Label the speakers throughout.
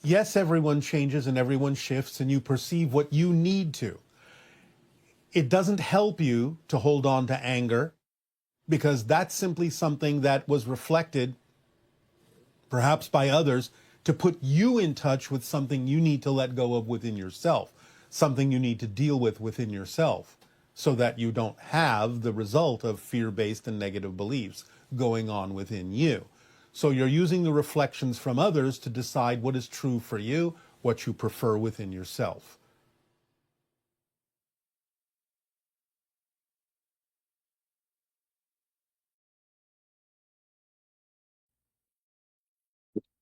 Speaker 1: Yes, everyone changes and everyone shifts, and you perceive what you need to. It doesn't help you to hold on to anger because that's simply something that was reflected, perhaps by others, to put you in touch with something you need to let go of within yourself, something you need to deal with within yourself, so that you don't have the result of fear-based and negative beliefs going on within you. So you're using the reflections from others to decide what is true for you, what you prefer within yourself.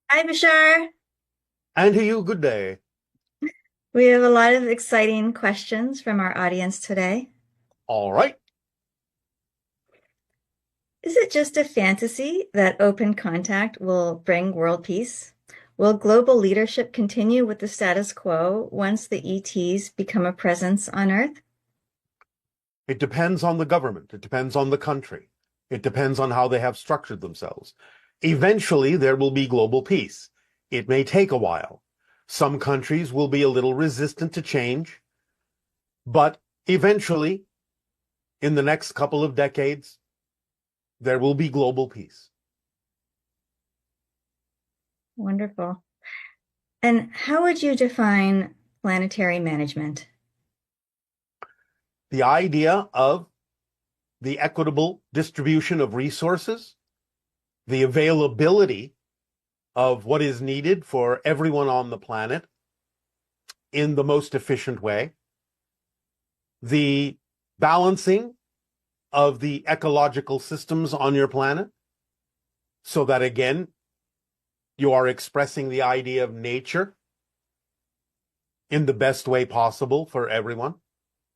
Speaker 2: Hi, Bashar.
Speaker 1: And to you, good day.
Speaker 2: We have a lot of exciting questions from our audience today.
Speaker 1: All right.
Speaker 2: Is it just a fantasy that open contact will bring world peace? Will global leadership continue with the status quo once the ETs become a presence on Earth?
Speaker 1: It depends on the government. It depends on the country. It depends on how they have structured themselves. Eventually, there will be global peace. It may take a while. Some countries will be a little resistant to change, but eventually, in the next couple of decades, there will be global peace.
Speaker 2: Wonderful. And how would you define planetary management?
Speaker 1: The idea of the equitable distribution of resources, the availability of what is needed for everyone on the planet in the most efficient way, the balancing of the ecological systems on your planet, so that again, you are expressing the idea of nature in the best way possible for everyone.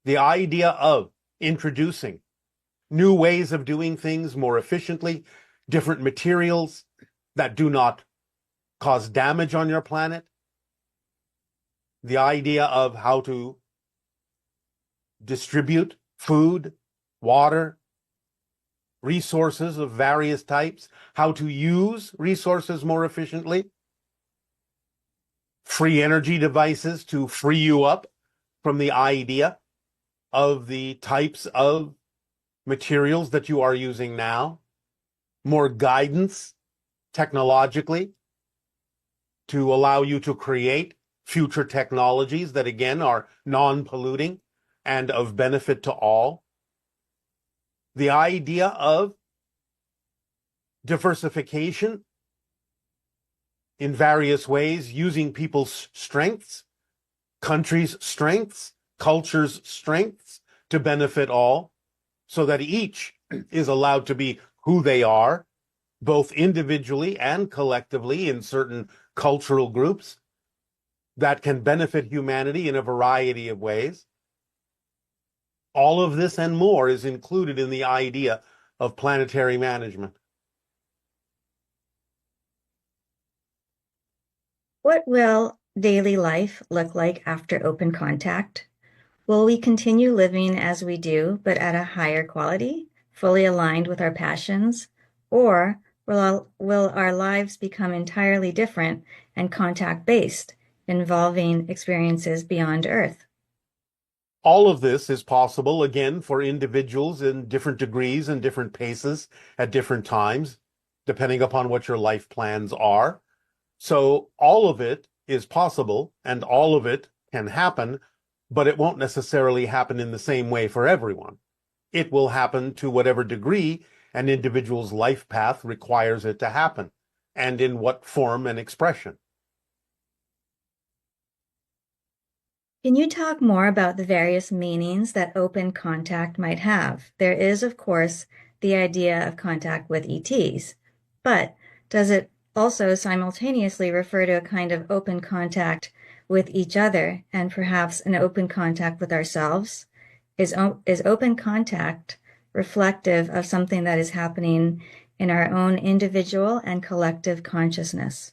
Speaker 1: The idea of introducing new ways of doing things more efficiently, different materials that do not cause damage on your planet. The idea of how to distribute food, water, resources of various types, how to use resources more efficiently, free energy devices to free you up from the idea of the types of materials that you are using now, more guidance technologically to allow you to create future technologies that again are non-polluting and of benefit to all. The idea of diversification in various ways, using people's strengths, countries' strengths, cultures' strengths to benefit all, so that each is allowed to be who they are, both individually and collectively in certain cultural groups that can benefit humanity in a variety of ways. All of this and more is included in the idea of planetary management.
Speaker 2: What will daily life look like after open contact? Will we continue living as we do, but at a higher quality, fully aligned with our passions? Or will our lives become entirely different and contact-based, involving experiences beyond Earth?
Speaker 1: All of this is possible, again, for individuals in different degrees and different paces at different times, depending upon what your life plans are. So all of it is possible and all of it can happen, but it won't necessarily happen in the same way for everyone. It will happen to whatever degree an individual's life path requires it to happen, and in what form and expression.
Speaker 2: Can you talk more about the various meanings that open contact might have? There is, of course, the idea of contact with ETs, but does it also simultaneously refer to a kind of open contact with each other and perhaps an open contact with ourselves? Is open contact reflective of something that is happening in our own individual and collective consciousness?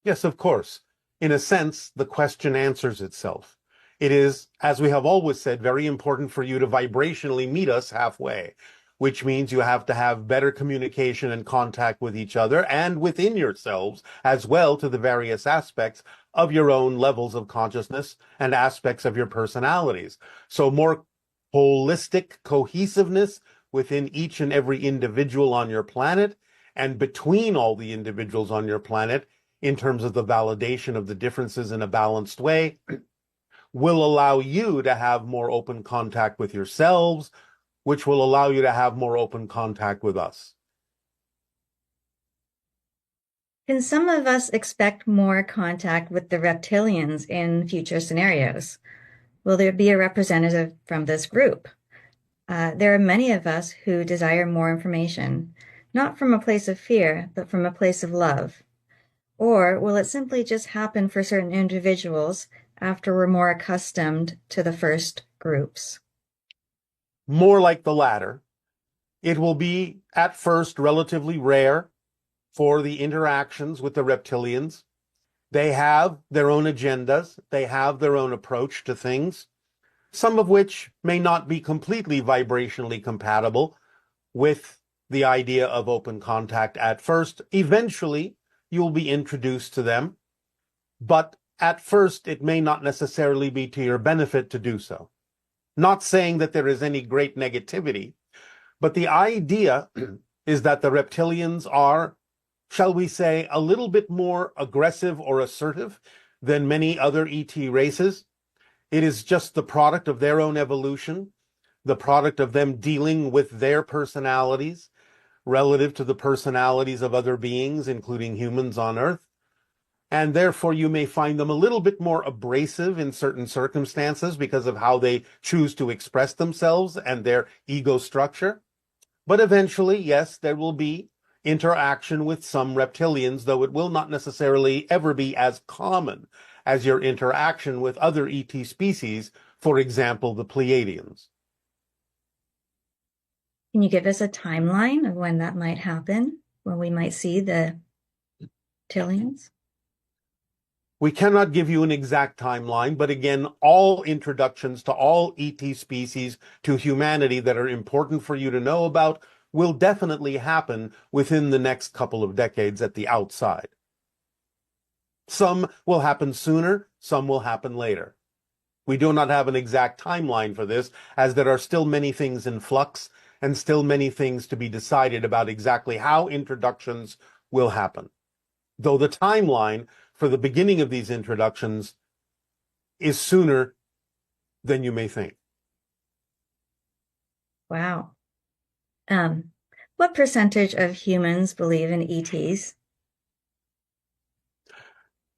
Speaker 1: Yes, of course. In a sense, the question answers itself. It is, as we have always said, very important for you to vibrationally meet us halfway. which means you have to have better communication and contact with each other and within yourselves as well, to the various aspects of your own levels of consciousness and aspects of your personalities. So more holistic cohesiveness within each and every individual on your planet and between all the individuals on your planet in terms of the validation of the differences in a balanced way will allow you to have more open contact with yourselves, which will allow you to have more open contact with us.
Speaker 2: Can some of us expect more contact with the reptilians in future scenarios? Will there be a representative from this group? There are many of us who desire more information, not from a place of fear, but from a place of love. Or will it simply just happen for certain individuals after we're more accustomed to the first groups?
Speaker 1: More like the latter. It will be at first relatively rare for the interactions with the reptilians. They have their own agendas. They have their own approach to things, some of which may not be completely vibrationally compatible with the idea of open contact at first. Eventually, you'll be introduced to them, but at first, it may not necessarily be to your benefit to do so. Not saying that there is any great negativity, but the idea is that the reptilians are, shall we say, a little bit more aggressive or assertive than many other ET races. It is just the product of their own evolution, the product of them dealing with their personalities relative to the personalities of other beings, including humans on Earth. And therefore, you may find them a little bit more abrasive in certain circumstances because of how they choose to express themselves and their ego structure. But eventually, yes, there will be interaction with some reptilians, though it will not necessarily ever be as common as your interaction with other ET species, for example, the Pleiadians.
Speaker 2: Can you give us a timeline of when that might happen, when we might see the reptilians?
Speaker 1: We cannot give you an exact timeline, but again, all introductions to all ET species to humanity that are important for you to know about will definitely happen within the next couple of decades at the outside. Some will happen sooner, some will happen later. We do not have an exact timeline for this, as there are still many things in flux and still many things to be decided about exactly how introductions will happen. Though the timeline for the beginning of these introductions is sooner than you may think.
Speaker 2: Wow. What percentage of humans believe in ETs?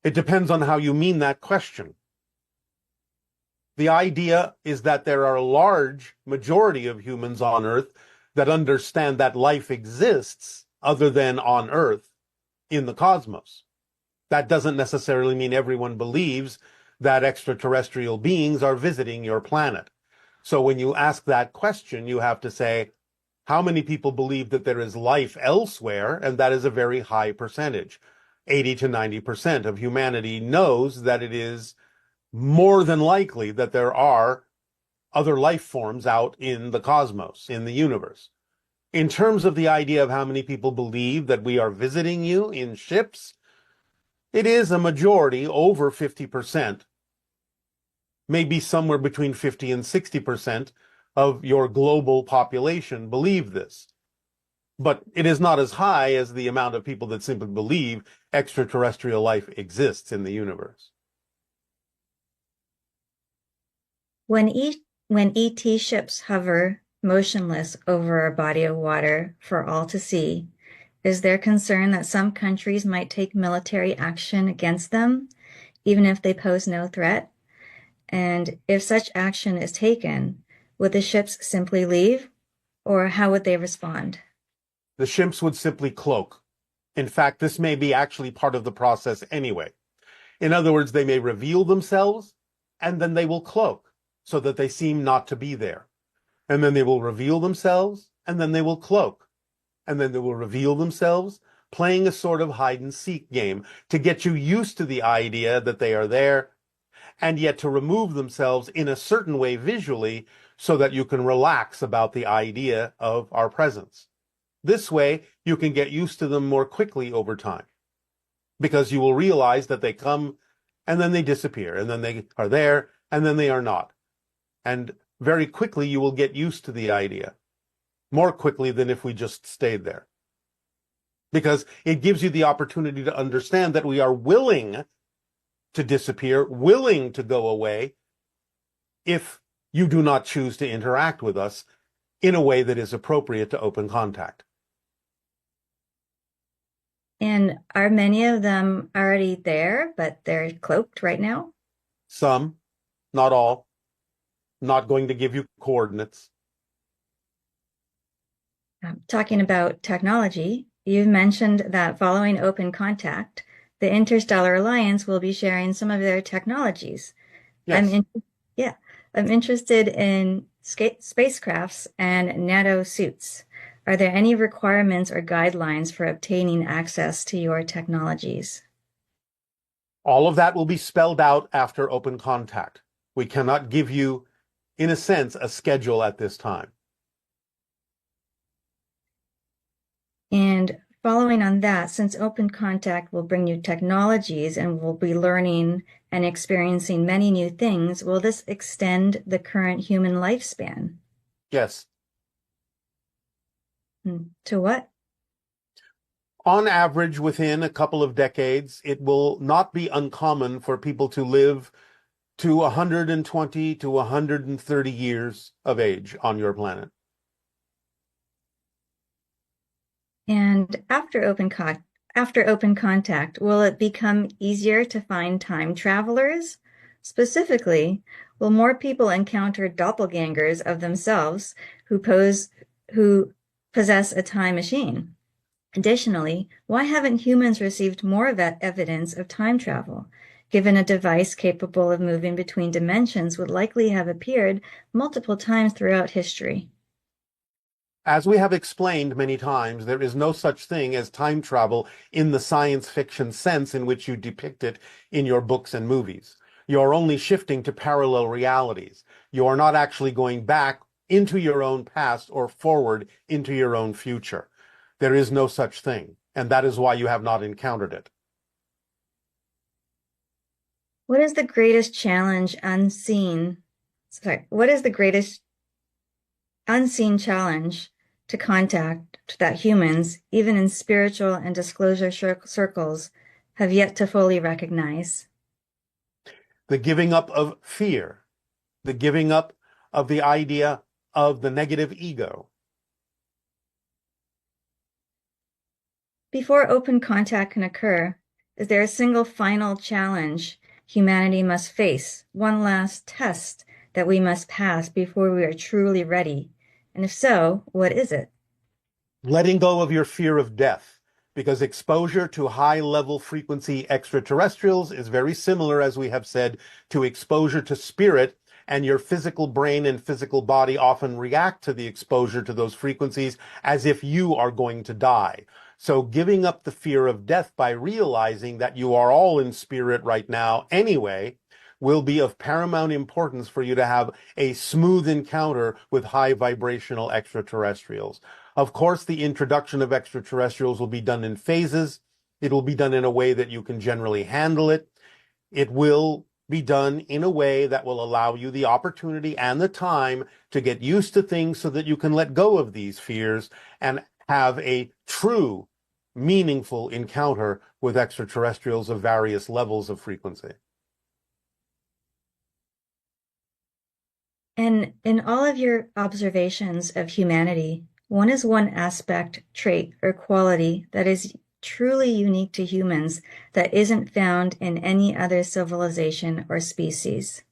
Speaker 1: It depends on how you mean that question. The idea is that there are a large majority of humans on Earth that understand that life exists other than on Earth in the cosmos. That doesn't necessarily mean everyone believes that extraterrestrial beings are visiting your planet. So when you ask that question, you have to say, how many people believe that there is life elsewhere? And that is a very high percentage. 80 to 90% of humanity knows that it is more than likely that there are other life forms out in the cosmos, in the universe. In terms of the idea of how many people believe that we are visiting you in ships, it is a majority, over 50%, maybe somewhere between 50 and 60% of your global population believe this. But it is not as high as the amount of people that simply believe extraterrestrial life exists in the universe.
Speaker 2: When ET ships hover motionless over a body of water for all to see, is there concern that some countries might take military action against them, even if they pose no threat? And if such action is taken, would the ships simply leave, or how would they respond?
Speaker 1: The ships would simply cloak. In fact, this may be actually part of the process anyway. In other words, they may reveal themselves, and then they will cloak so that they seem not to be there. And then they will reveal themselves, and then they will cloak. And then they will reveal themselves, playing a sort of hide-and-seek game to get you used to the idea that they are there, and yet to remove themselves in a certain way visually so that you can relax about the idea of our presence. This way, you can get used to them more quickly over time, because you will realize that they come and then they disappear, and then they are there and then they are not. And very quickly, you will get used to the idea, more quickly than if we just stayed there. Because it gives you the opportunity to understand that we are willing to disappear, willing to go away, if you do not choose to interact with us in a way that is appropriate to open contact.
Speaker 2: And are many of them already there, but they're cloaked right now?
Speaker 1: Some, not all. Not going to give you coordinates.
Speaker 2: Talking about technology, you've mentioned that following open contact, the Interstellar Alliance will be sharing some of their technologies.
Speaker 1: Yes.
Speaker 2: I'm interested in spacecrafts and nano suits. Are there any requirements or guidelines for obtaining access to your technologies?
Speaker 1: All of that will be spelled out after open contact. We cannot give you, in a sense, a schedule at this time.
Speaker 2: And following on that, since open contact will bring you technologies and we'll be learning and experiencing many new things, will this extend the current human lifespan?
Speaker 1: Yes.
Speaker 2: To what?
Speaker 1: On average, within a couple of decades, it will not be uncommon for people to live to 120 to 130 years of age on your planet.
Speaker 2: And after open contact, will it become easier to find time travelers? Specifically, will more people encounter doppelgangers of themselves who possess a time machine? Additionally, why haven't humans received more evidence of time travel, given a device capable of moving between dimensions would likely have appeared multiple times throughout history?
Speaker 1: As we have explained many times, there is no such thing as time travel in the science fiction sense in which you depict it in your books and movies. You're only shifting to parallel realities. You are not actually going back into your own past or forward into your own future. There is no such thing, and that is why you have not encountered it.
Speaker 2: What is the greatest unseen challenge to contact that humans, even in spiritual and disclosure circles, have yet to fully recognize?
Speaker 1: The giving up of fear, the giving up of the idea of the negative ego.
Speaker 2: Before open contact can occur, is there a single final challenge humanity must face, one last test that we must pass before we are truly ready? And if so, what is it?
Speaker 1: Letting go of your fear of death, because exposure to high-level frequency extraterrestrials is very similar, as we have said, to exposure to spirit, and your physical brain and physical body often react to the exposure to those frequencies as if you are going to die. So giving up the fear of death by realizing that you are all in spirit right now anyway will be of paramount importance for you to have a smooth encounter with high vibrational extraterrestrials. Of course, the introduction of extraterrestrials will be done in phases. It will be done in a way that you can generally handle it. It will be done in a way that will allow you the opportunity and the time to get used to things so that you can let go of these fears and have a true, meaningful encounter with extraterrestrials of various levels of frequency.
Speaker 2: And in all of your observations of humanity, one is one aspect, trait, or quality that is truly unique to humans that isn't found in any other civilization or species.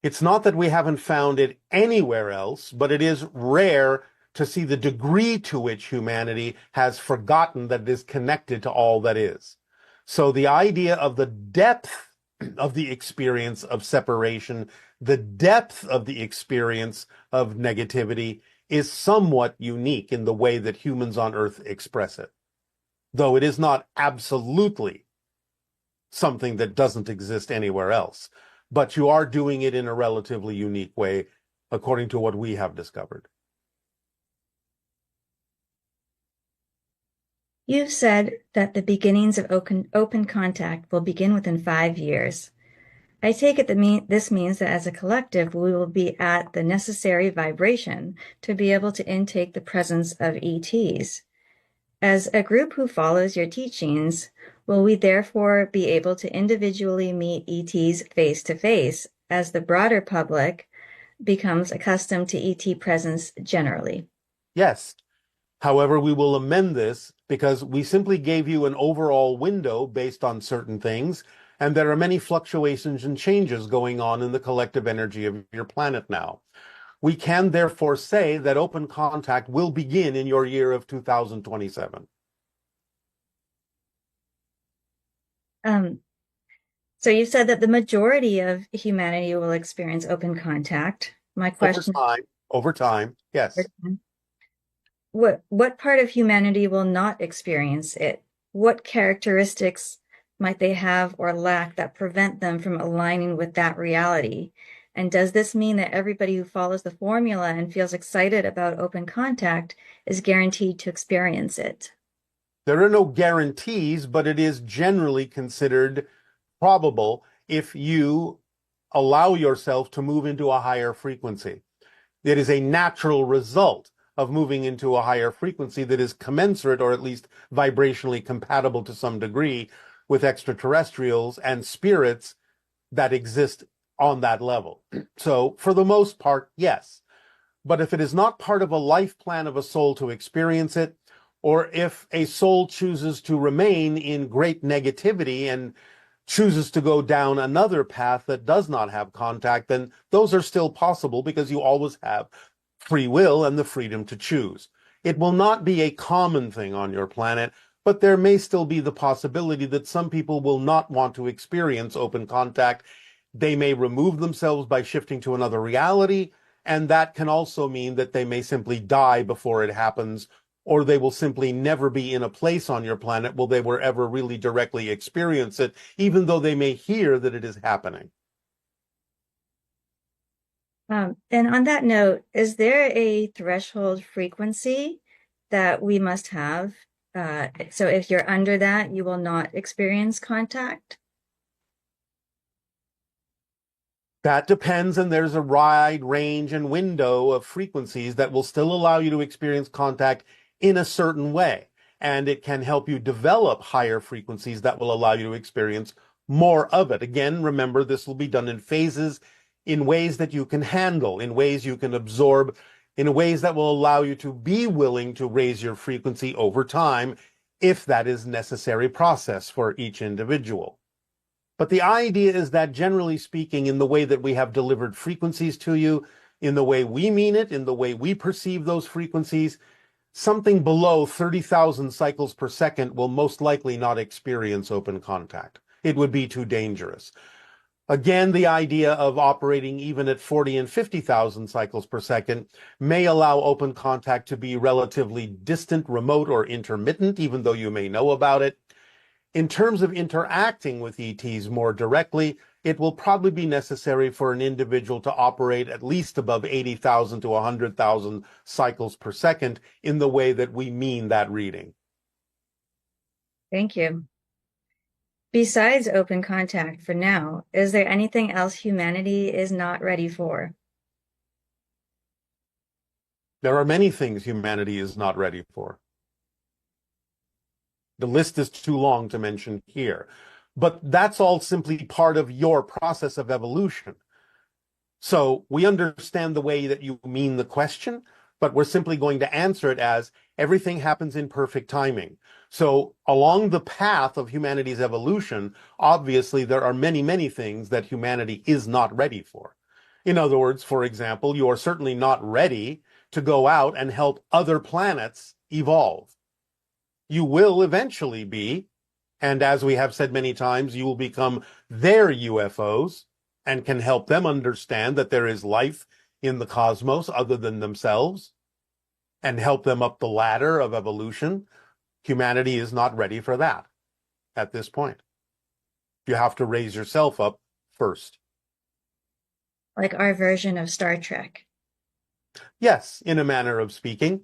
Speaker 1: It's not that we haven't found it anywhere else, but it is rare to see the degree to which humanity has forgotten that it is connected to all that is. So the idea of the depth of the experience of separation, the depth of the experience of negativity is somewhat unique in the way that humans on Earth express it, though it is not absolutely something that doesn't exist anywhere else. but you are doing it in a relatively unique way, according to what we have discovered.
Speaker 2: You've said that the beginnings of open contact will begin within 5 years. I take it that this means that as a collective, we will be at the necessary vibration to be able to intake the presence of ETs. As a group who follows your teachings, will we therefore be able to individually meet ETs face to face as the broader public becomes accustomed to ET presence generally?
Speaker 1: Yes. However, we will amend this because we simply gave you an overall window based on certain things, and there are many fluctuations and changes going on in the collective energy of your planet now. We can therefore say that open contact will begin in your year of 2027.
Speaker 2: So you said that the majority of humanity will experience open contact. My question
Speaker 1: Over time, yes.
Speaker 2: What part of humanity will not experience it? What characteristics might they have or lack that prevent them from aligning with that reality? And does this mean that everybody who follows the formula and feels excited about open contact is guaranteed to experience it?
Speaker 1: There are no guarantees, but it is generally considered probable if you allow yourself to move into a higher frequency. It is a natural result of moving into a higher frequency that is commensurate, or at least vibrationally compatible to some degree, with extraterrestrials and spirits that exist on that level. So for the most part, yes. But if it is not part of a life plan of a soul to experience it, or if a soul chooses to remain in great negativity and chooses to go down another path that does not have contact, then those are still possible because you always have free will and the freedom to choose. It will not be a common thing on your planet, but there may still be the possibility that some people will not want to experience open contact. They may remove themselves by shifting to another reality, and that can also mean that they may simply die before it happens, or they will simply never be in a place on your planet where they will ever really directly experience it, even though they may hear that it is happening.
Speaker 2: And on that note, is there a threshold frequency that we must have? So if you're under that, you will not experience contact?
Speaker 1: That depends, and there's a wide range and window of frequencies that will still allow you to experience contact in a certain way. And it can help you develop higher frequencies that will allow you to experience more of it. Again, remember, this will be done in phases, in ways that you can handle, in ways you can absorb, in ways that will allow you to be willing to raise your frequency over time, if that is necessary process for each individual. But the idea is that, generally speaking, in the way that we have delivered frequencies to you, in the way we mean it, in the way we perceive those frequencies, something below 30,000 cycles per second will most likely not experience open contact. It would be too dangerous. Again, the idea of operating even at 40 and 50,000 cycles per second may allow open contact to be relatively distant, remote, or intermittent, even though you may know about it. In terms of interacting with ETs more directly, it will probably be necessary for an individual to operate at least above 80,000 to 100,000 cycles per second in the way that we mean that reading.
Speaker 2: Thank you. Besides open contact for now, is there anything else humanity is not ready for?
Speaker 1: There are many things humanity is not ready for. The list is too long to mention here, but that's all simply part of your process of evolution. So we understand the way that you mean the question, but we're simply going to answer it as everything happens in perfect timing. So along the path of humanity's evolution, obviously there are many, many things that humanity is not ready for. In other words, for example, you are certainly not ready to go out and help other planets evolve. You will eventually be, and as we have said many times, you will become their UFOs and can help them understand that there is life in the cosmos other than themselves and help them up the ladder of evolution. Humanity is not ready for that at this point. You have to raise yourself up first.
Speaker 2: like our version of Star Trek.
Speaker 1: Yes, in a manner of speaking.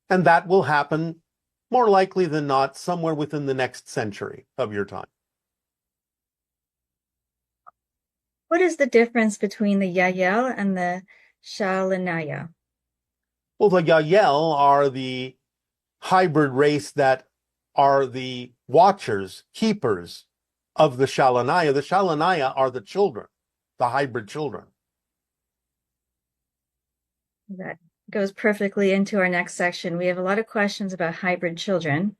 Speaker 1: And that will happen more likely than not somewhere within the next century of your time.
Speaker 2: What is the difference between the Yael and the Shalanaya?
Speaker 1: Well, the Yael are the hybrid race that are the watchers, keepers of the Shalanaya. The Shalanaya are the children, the hybrid children.
Speaker 2: That goes perfectly into our next section. We have a lot of questions about hybrid children.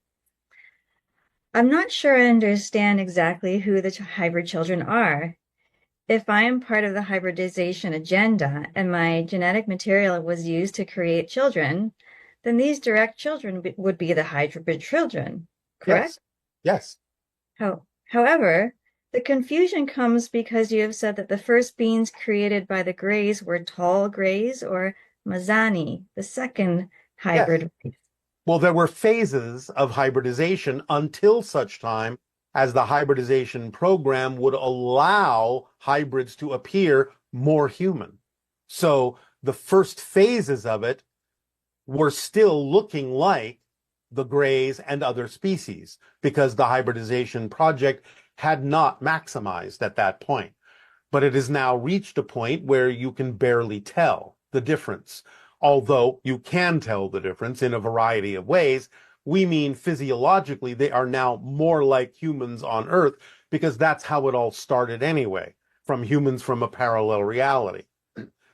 Speaker 2: I'm not sure I understand exactly who the hybrid children are. If I am part of the hybridization agenda and my genetic material was used to create children, then these direct children would be the hybrid children, correct?
Speaker 1: Yes.
Speaker 2: However, the confusion comes because you have said that the first beings created by the Greys were tall Greys or Mazani, the second hybrid race.
Speaker 1: Well, there were phases of hybridization until such time as the hybridization program would allow hybrids to appear more human. So the first phases of it were still looking like the Greys and other species because the hybridization project had not maximized at that point. But it has now reached a point where you can barely tell the difference. Although you can tell the difference in a variety of ways, we mean physiologically they are now more like humans on Earth because that's how it all started anyway, from humans from a parallel reality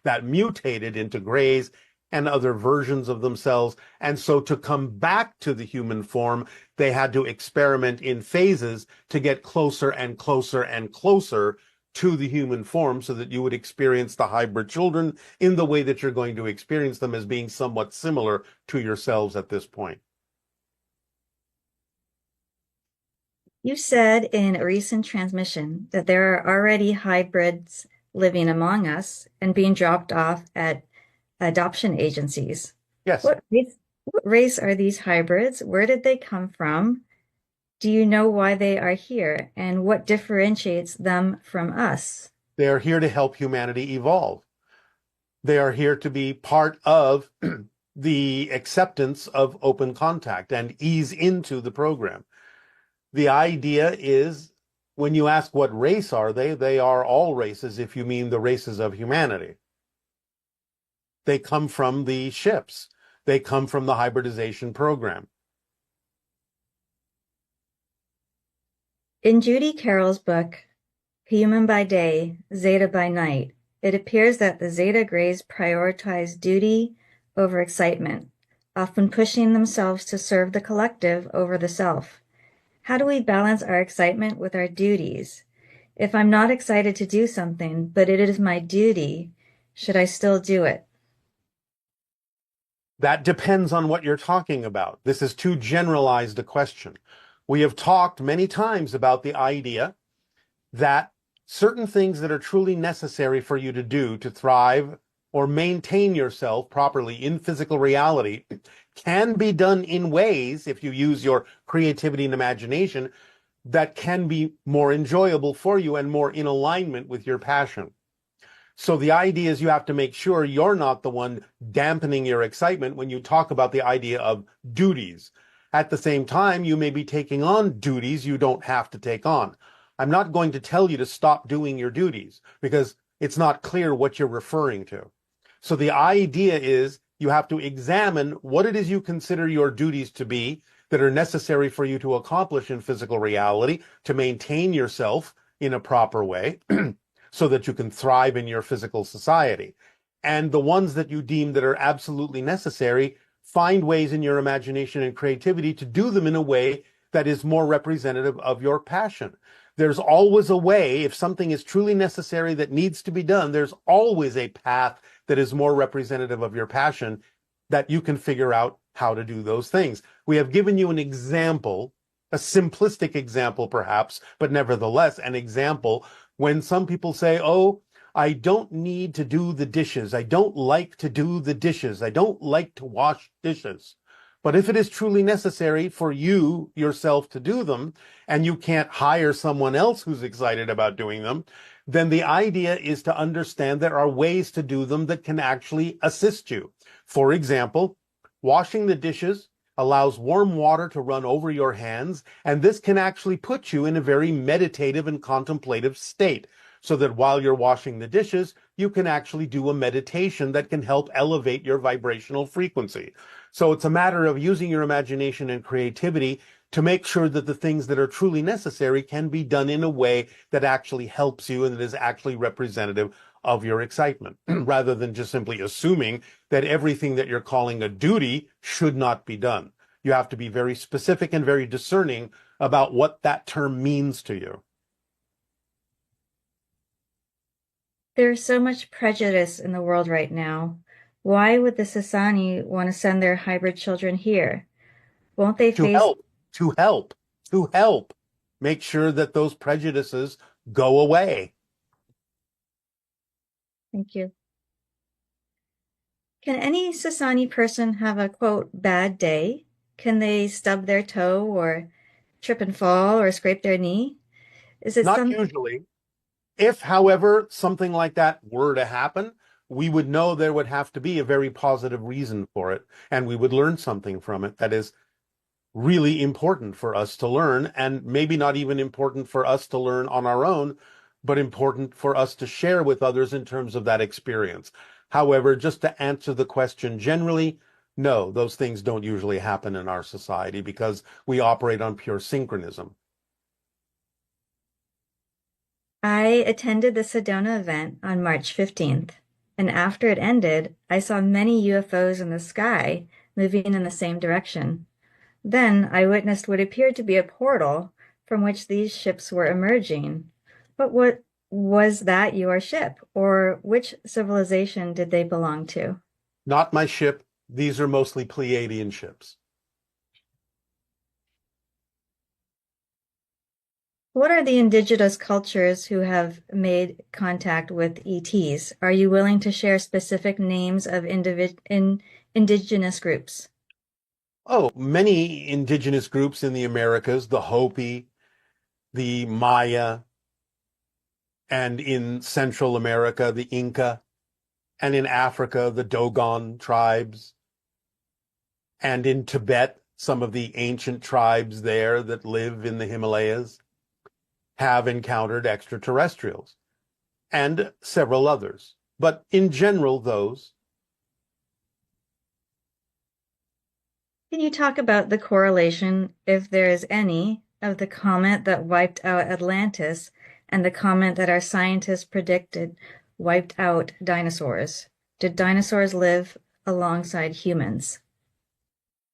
Speaker 1: that mutated into Greys and other versions of themselves. And so to come back to the human form, they had to experiment in phases to get closer and closer and closer to the human form so that you would experience the hybrid children in the way that you're going to experience them as being somewhat similar to yourselves at this point.
Speaker 2: You said in a recent transmission that there are already hybrids living among us and being dropped off at adoption agencies.
Speaker 1: Yes.
Speaker 2: What race are these hybrids? Where did they come from? Do you know why they are here? And what differentiates them from us?
Speaker 1: They are here to help humanity evolve. They are here to be part of the acceptance of open contact and ease into the program. The idea is when you ask what race are they are all races if you mean the races of humanity. They come from the ships. They come from the hybridization program.
Speaker 2: In Judy Carroll's book, Human by Day, Zeta by Night, it appears that the Zeta Greys prioritize duty over excitement, often pushing themselves to serve the collective over the self. How do we balance our excitement with our duties? If I'm not excited to do something, but it is my duty, should I still do it?
Speaker 1: That depends on what you're talking about. This is too generalized a question. We have talked many times about the idea that certain things that are truly necessary for you to do to thrive or maintain yourself properly in physical reality can be done in ways, if you use your creativity and imagination, that can be more enjoyable for you and more in alignment with your passion. So the idea is you have to make sure you're not the one dampening your excitement when you talk about the idea of duties. At the same time, you may be taking on duties you don't have to take on. I'm not going to tell you to stop doing your duties because it's not clear what you're referring to. So the idea is you have to examine what it is you consider your duties to be that are necessary for you to accomplish in physical reality to maintain yourself in a proper way so that you can thrive in your physical society. And the ones that you deem that are absolutely necessary, find ways in your imagination and creativity to do them in a way that is more representative of your passion. There's always a way, if something is truly necessary that needs to be done, there's always a path that is more representative of your passion that you can figure out how to do those things. We have given you an example, a simplistic example perhaps, but nevertheless an example when some people say, oh, I don't need to do the dishes. I don't like to do the dishes. I don't like to wash dishes. But if it is truly necessary for you yourself to do them, and you can't hire someone else who's excited about doing them, then the idea is to understand there are ways to do them that can actually assist you. For example, washing the dishes allows warm water to run over your hands, and this can actually put you in a very meditative and contemplative state, so that while you're washing the dishes, you can actually do a meditation that can help elevate your vibrational frequency. So it's a matter of using your imagination and creativity to make sure that the things that are truly necessary can be done in a way that actually helps you and that is actually representative of your excitement, rather than just simply assuming that everything that you're calling a duty should not be done. You have to be very specific and very discerning about what that term means to you.
Speaker 2: There's so much prejudice in the world right now. Why would the Sasani want to send their hybrid children here? Won't they
Speaker 1: To
Speaker 2: face...
Speaker 1: help, to help make sure that those prejudices go away.
Speaker 2: Thank you. Can any Sasani person have a, quote, bad day? Can they stub their toe or trip and fall or scrape their knee? Is it
Speaker 1: Not
Speaker 2: some...
Speaker 1: usually. If, however, something like that were to happen, we would know there would have to be a very positive reason for it, and we would learn something from it that is really important for us to learn, and maybe not even important for us to learn on our own, but important for us to share with others in terms of that experience. However, just to answer the question generally, no, those things don't usually happen in our society because we operate on pure synchronism.
Speaker 2: I attended the Sedona event on March 15th, and after it ended, I saw many UFOs in the sky moving in the same direction. Then I witnessed what appeared to be a portal from which these ships were emerging. But what was that your ship, or which civilization did they belong to?
Speaker 1: Not my ship. These are mostly Pleiadian ships.
Speaker 2: What are the indigenous cultures who have made contact with ETs? Are you willing to share specific names of indigenous groups?
Speaker 1: Oh, many indigenous groups in the Americas, the Hopi, the Maya, and in Central America, the Inca, and in Africa, the Dogon tribes, and in Tibet, some of the ancient tribes there that live in the Himalayas have encountered extraterrestrials, and several others. But in general, those.
Speaker 2: Can you talk about the correlation, if there is any, of the comet that wiped out Atlantis and the comet that our scientists predicted wiped out dinosaurs? Did dinosaurs live alongside humans?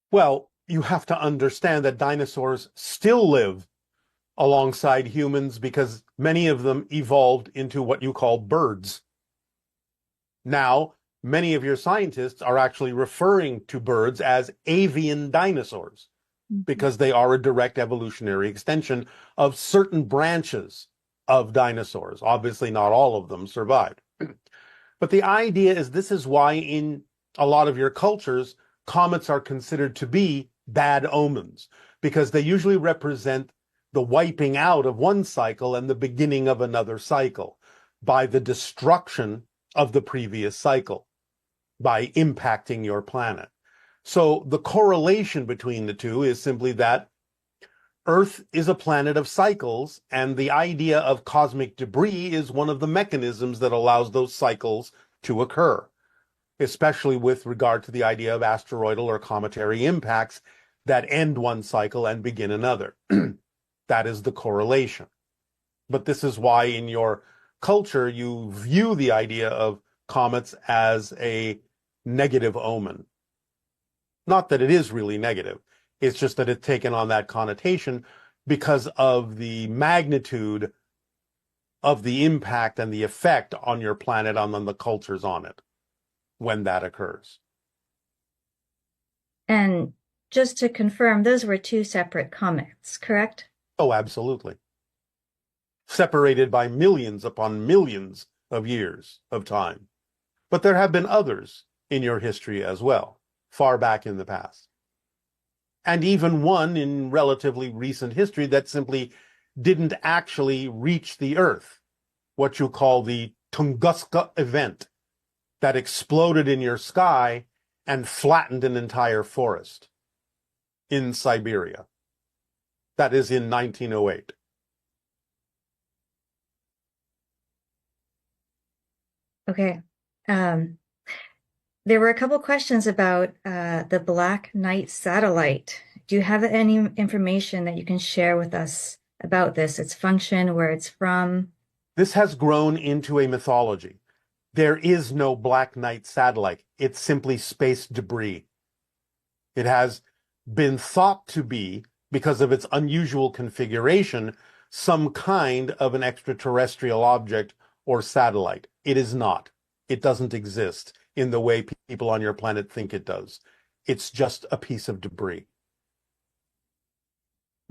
Speaker 1: Well, you have to understand that dinosaurs still live alongside humans because many of them evolved into what you call birds. Now, many of your scientists are actually referring to birds as avian dinosaurs because they are a direct evolutionary extension of certain branches of dinosaurs. Obviously, not all of them survived. But the idea is this is why in a lot of your cultures, comets are considered to be bad omens because they usually represent the wiping out of one cycle and the beginning of another cycle by the destruction of the previous cycle, by impacting your planet. So the correlation between the two is simply that Earth is a planet of cycles, and the idea of cosmic debris is one of the mechanisms that allows those cycles to occur, especially with regard to the idea of asteroidal or cometary impacts that end one cycle and begin another. That is the correlation. But this is why in your culture you view the idea of comets as a negative omen. Not that it is really negative. It's just that it's taken on that connotation because of the magnitude of the impact and the effect on your planet and on the cultures on it when that occurs.
Speaker 2: And just to confirm, those were two separate comets, correct?
Speaker 1: Oh, absolutely. Separated by millions upon millions of years of time. But there have been others in your history as well, far back in the past. And even one in relatively recent history that simply didn't actually reach the Earth. what you call the Tunguska event that exploded in your sky and flattened an entire forest in Siberia. That is in 1908.
Speaker 2: Okay. There were a couple questions about the Black Knight satellite. Do you have any information that you can share with us about this, its function, where it's from?
Speaker 1: This has grown into a mythology. There is no Black Knight satellite. It's simply space debris. It has been thought to be, because of its unusual configuration, some kind of an extraterrestrial object or satellite. It is not. It doesn't exist in the way people on your planet think it does. It's just a piece of debris.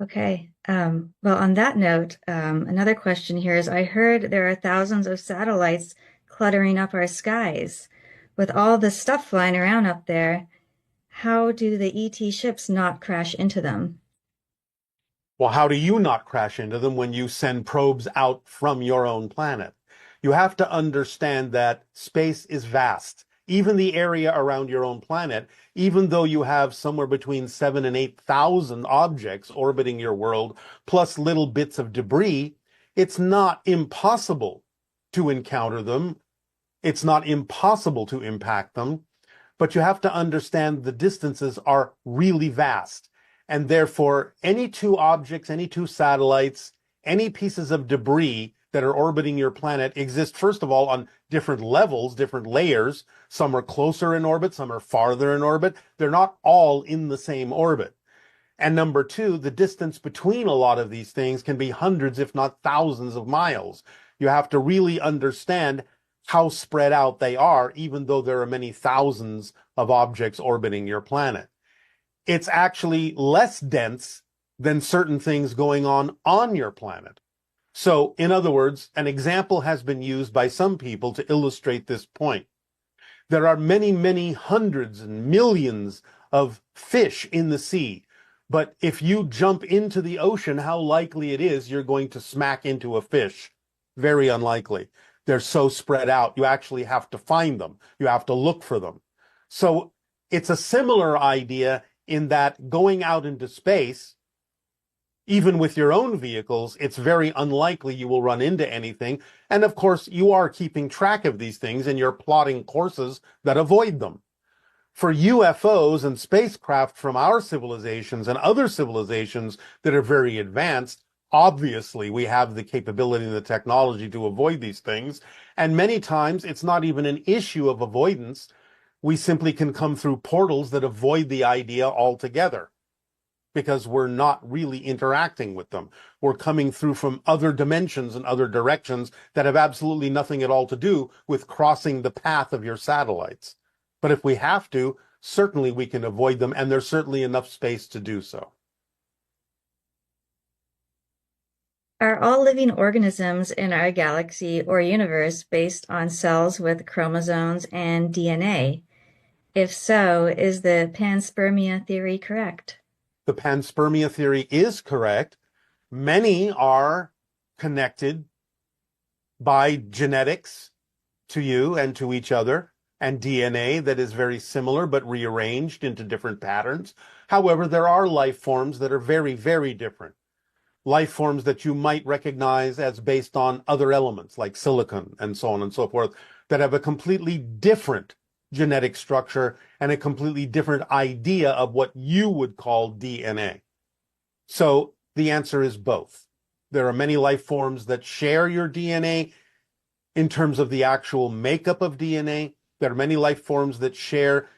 Speaker 2: Okay. Well, on that note, another question here is I heard there are thousands of satellites cluttering up our skies. With all the stuff flying around up there, how do the ET ships not crash into them?
Speaker 1: Well, how do you not crash into them when you send probes out from your own planet? You have to understand that space is vast. Even the area around your own planet, even though you have somewhere between 7,000 and 8,000 objects orbiting your world, plus little bits of debris, it's not impossible to encounter them. It's not impossible to impact them, but you have to understand the distances are really vast. And therefore, any two objects, any two satellites, any pieces of debris that are orbiting your planet exist, first of all, on different levels, different layers. Some are closer in orbit, some are farther in orbit. They're not all in the same orbit. And number two, the distance between a lot of these things can be hundreds, if not thousands of miles. You have to really understand how spread out they are, even though there are many thousands of objects orbiting your planet. It's actually less dense than certain things going on your planet. So, in other words, an example has been used by some people to illustrate this point. There are many, many hundreds and millions of fish in the sea. But if you jump into the ocean, how likely it is you're going to smack into a fish? Very unlikely. They're so spread out, you actually have to find them. You have to look for them. So it's a similar idea in that going out into space, even with your own vehicles, it's very unlikely you will run into anything. And of course, you are keeping track of these things and you're plotting courses that avoid them. For UFOs and spacecraft from our civilizations and other civilizations that are very advanced, obviously we have the capability and the technology to avoid these things. And many times it's not even an issue of avoidance. We simply can come through portals that avoid the idea altogether, because we're not really interacting with them. We're coming through from other dimensions and other directions that have absolutely nothing at all to do with crossing the path of your satellites. But if we have to, certainly we can avoid them, and there's certainly enough space to do so.
Speaker 2: Are all living organisms in our galaxy or universe based on cells with chromosomes and DNA? If so, is the panspermia theory correct?
Speaker 1: The panspermia theory is correct. Many are connected by genetics to you and to each other, and DNA that is very similar but rearranged into different patterns. However, there are life forms that are very, very different. Life forms that you might recognize as based on other elements like silicon and so on and so forth, that have a completely different genetic structure and a completely different idea of what you would call DNA. So the answer is both. There are many life forms that share your DNA in terms of the actual makeup of DNA. There are many life forms that share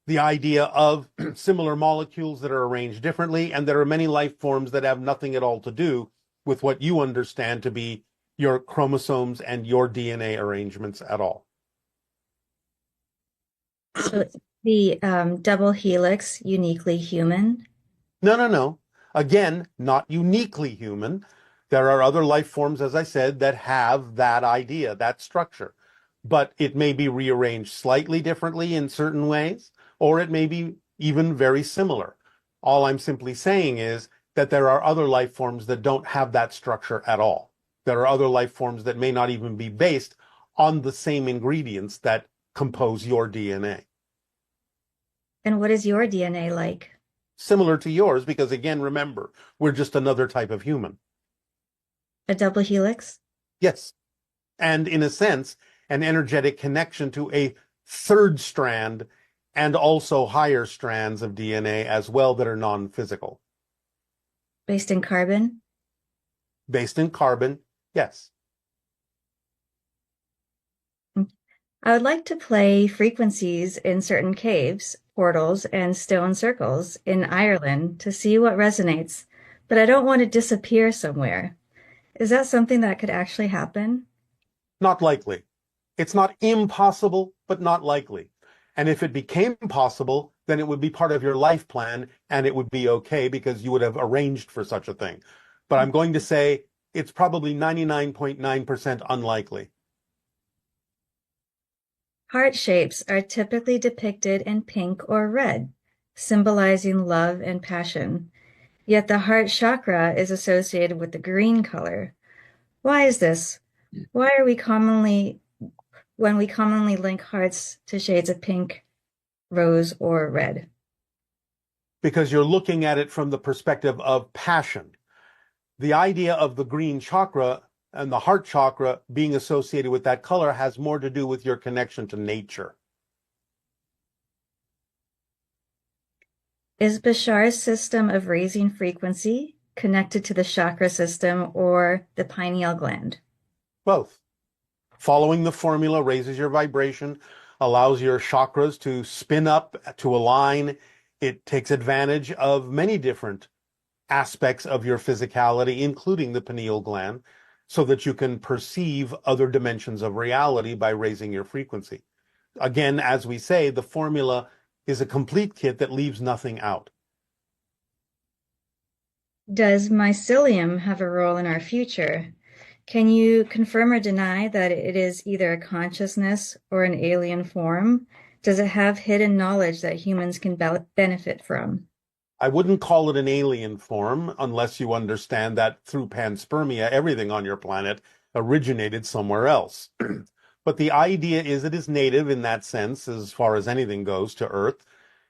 Speaker 1: the idea of similar molecules that are arranged differently, and there are many life forms that have nothing at all to do with what you understand to be your chromosomes and your DNA arrangements at all.
Speaker 2: So the double helix uniquely human?
Speaker 1: No. Again, not uniquely human. There are other life forms, as I said, that have that idea, that structure. But it may be rearranged slightly differently in certain ways, or it may be even very similar. All I'm simply saying is that there are other life forms that don't have that structure at all. There are other life forms that may not even be based on the same ingredients that compose your DNA.
Speaker 2: And what is your DNA like?
Speaker 1: Similar to yours, because again, remember, we're just another type of human.
Speaker 2: A double helix?
Speaker 1: Yes. And in a sense, an energetic connection to a third strand and also higher strands of DNA as well that are non-physical.
Speaker 2: Based in carbon?
Speaker 1: Based in carbon, yes.
Speaker 2: I would like to play frequencies in certain caves, portals, and stone circles in Ireland to see what resonates, but I don't want to disappear somewhere. Is that something that could actually happen?
Speaker 1: Not likely. It's not impossible, but not likely. And if it became possible, then it would be part of your life plan and it would be okay because you would have arranged for such a thing. But I'm going to say it's probably 99.9% unlikely.
Speaker 2: Heart shapes are typically depicted in pink or red, symbolizing love and passion. Yet the heart chakra is associated with the green color. Why is this? Why are when we commonly link hearts to shades of pink, rose, or red?
Speaker 1: Because you're looking at it from the perspective of passion. The idea of the green chakra and the heart chakra being associated with that color has more to do with your connection to nature.
Speaker 2: Is Bashar's system of raising frequency connected to the chakra system or the pineal gland?
Speaker 1: Both. Following the formula raises your vibration, allows your chakras to spin up, to align. It takes advantage of many different aspects of your physicality, including the pineal gland, so that you can perceive other dimensions of reality by raising your frequency. Again, as we say, the formula is a complete kit that leaves nothing out.
Speaker 2: Does mycelium have a role in our future? Can you confirm or deny that it is either a consciousness or an alien form? Does it have hidden knowledge that humans can benefit from?
Speaker 1: I wouldn't call it an alien form unless you understand that through panspermia, everything on your planet originated somewhere else. But the idea is it is native in that sense, as far as anything goes, to Earth.